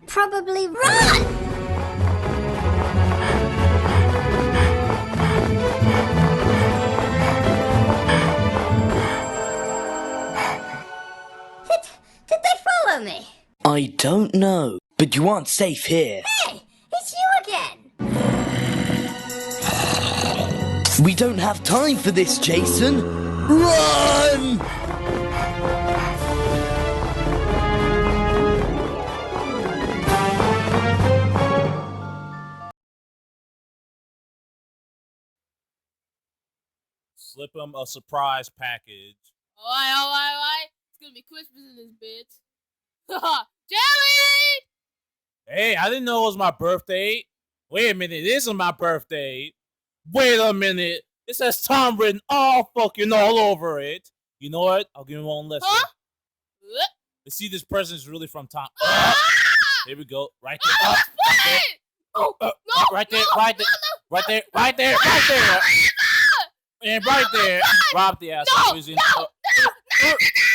probably run! Did they follow me? I don't know, but you aren't safe here. Hey, it's you again! We don't have time for this, Jason. Run! Slip him a surprise package. Alright. It's gonna be Christmas in this bitch. Jelly! Hey, I didn't know it was my birthday. Wait a minute, this is my birthday. Wait a minute. It says Tom written all over it. You know what? I'll give him one lesson. Huh? Let's see, this present is really from Tom. Here we go. Right Ah, there. no, Right there. no, Right there. no, Right there. Right there. Right there. And right there. Rob the ass.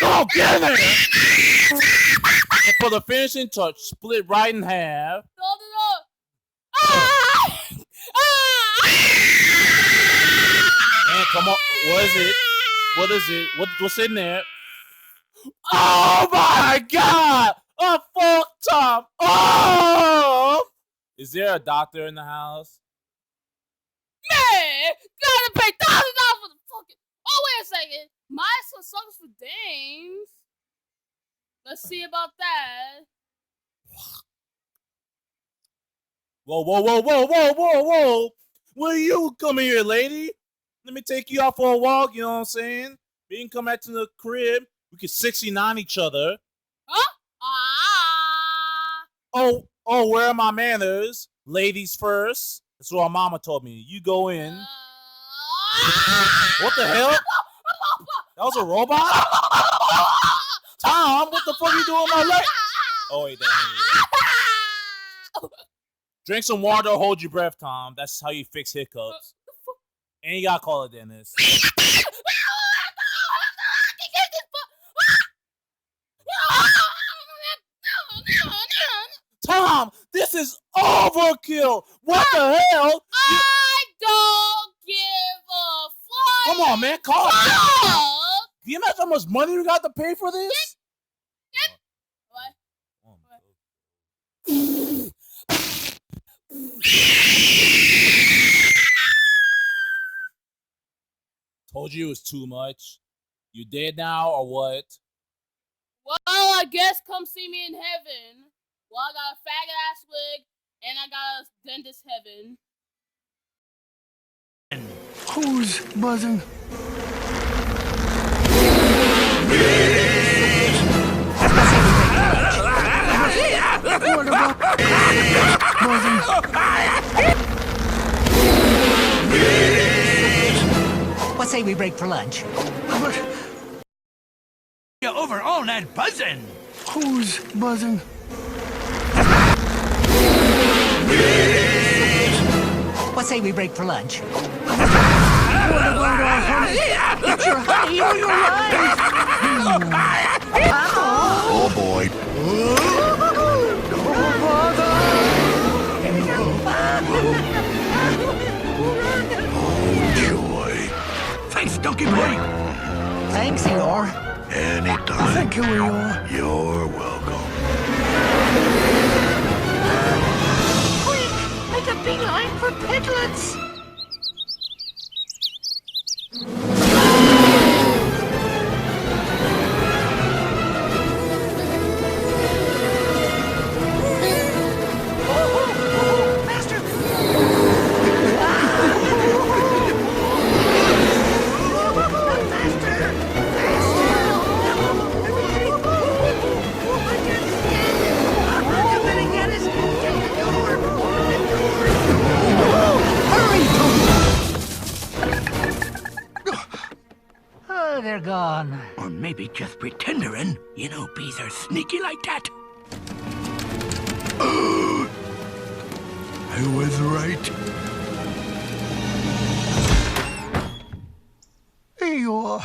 Go get it! And for the finishing touch, split right in half. No. Ah! Man, come on. What is it? What is it? What's in there? Oh my God! A fuck top! Oh! Is there a doctor in the house? Man, gotta pay $1,000 for the fucking. Oh, wait a second. My son sucks for dames. Let's see about that. Whoa. Will you come here, lady? Let me take you out for a walk, you know what I'm saying? We can come back to the crib. We can 69 each other. Huh? Oh, where are my manners? Ladies first. That's what my mama told me. You go in. What the hell? That was a robot? Tom, what the fuck are you doing with my leg? Oh, wait, drink some water, hold your breath, Tom. That's how you fix hiccups. And you gotta call a dentist. Tom, this is overkill. What the hell? I don't give a fuck. Come on, man, calm down. Do you imagine how much money we got to pay for this? Told you it was too much. You dead now or what? Well, I guess come see me in heaven. Well, I got a faggot ass wig and I got a dentist heaven. Who's buzzing? What about buzzing? What say we break for lunch? But You're over all that buzzing. who's buzzing? What say we break for lunch? What about our honey? It's your honey or your life. Oh boy. Oh joy. Thanks, donkey boy. Thanks, Eeyore. Anytime. Thank you, Eeyore. You're welcome. Quick, make a beeline for piglets. Master. Oh, they're gone. Or maybe just pretending. You know, bees are sneaky like that. I was right. Eeyore.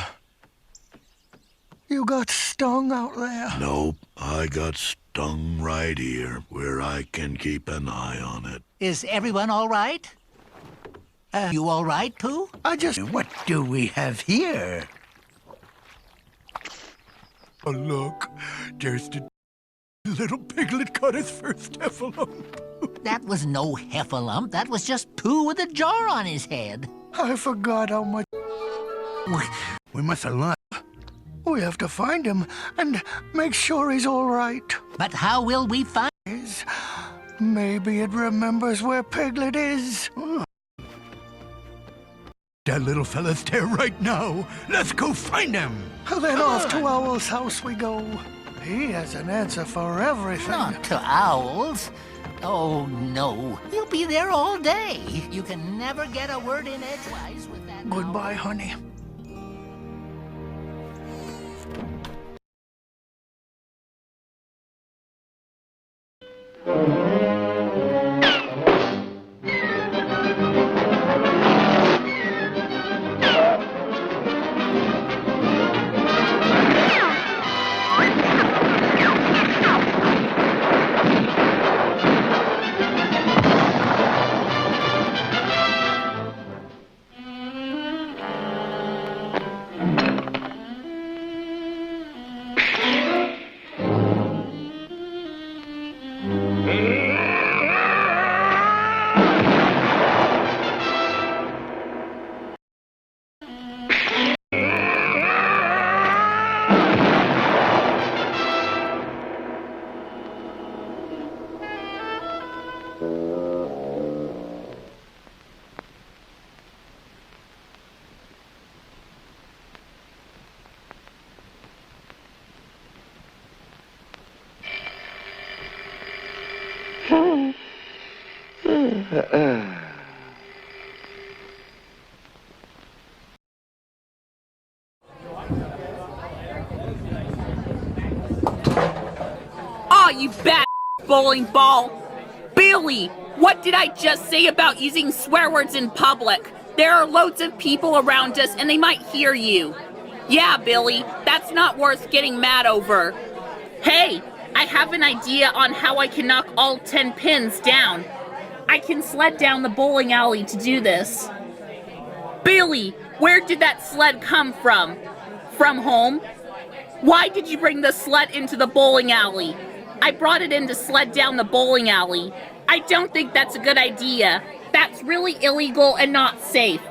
You got stung out there. Nope, I got stung right here, where I can keep an eye on it. Is everyone all right? You all right, Pooh? What do we have here? Oh, look. There's the little piglet got his first heffalump. That was no heffalump. That was just Pooh with a jar on his head. I forgot how much... We must have learned. We have to find him and make sure he's all right. But how will we find... Maybe it remembers where Piglet is. That little fella's there right now. Let's go find him. Then off to Owl's house we go. He has an answer for everything. Not to Owl's. Oh, no. He'll be there all day. You can never get a word in edgewise with that... Goodbye, honey. Aw, you bad bowling ball! Billy, what did I just say about using swear words in public? There are loads of people around us and they might hear you. Yeah, Billy, that's not worth getting mad over. Hey, I have an idea on how I can knock all 10 pins down. I can sled down the bowling alley to do this. Billy, where did that sled come from? From home? Why did you bring the sled into the bowling alley? I brought it in to sled down the bowling alley. I don't think that's a good idea. That's really illegal and not safe.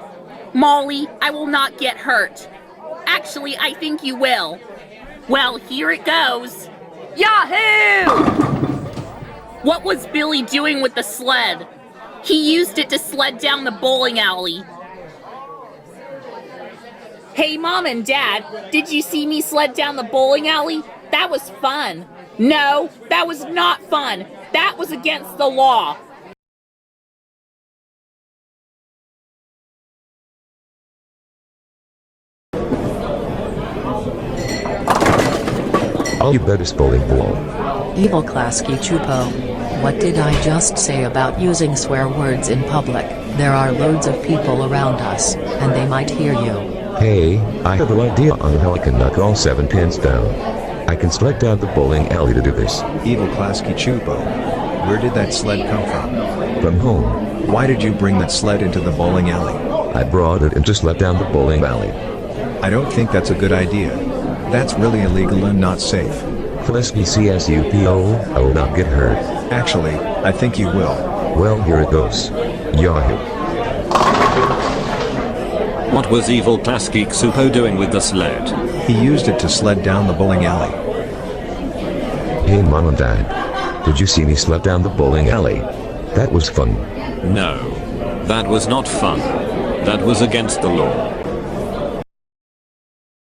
Molly, I will not get hurt. Actually, I think you will. Well, here it goes. Yahoo! What was Billy doing with the sled? He used it to sled down the bowling alley. Hey, Mom and Dad, did you see me sled down the bowling alley? That was fun. No, that was not fun. That was against the law. Oh, you better bowling ball. Evil Klasky Chupo. What did I just say about using swear words in public? There are loads of people around us, and they might hear you. Hey, I have an idea on how I can knock all 7 pins down. I can sled down the bowling alley to do this. Evil Klasky Chupo. Where did that sled come from? From home. Why did you bring that sled into the bowling alley? I brought it in to sled down the bowling alley. I don't think that's a good idea. That's really illegal and not safe. Klasky CSUPO, I will not get hurt. Actually, I think you will. Well, here it goes. Yahoo! What was Evil Klasky Chupo doing with the sled? He used it to sled down the bowling alley. Hey, Mom and Dad. Did you see me sled down the bowling alley? That was fun. No. That was not fun. That was against the law.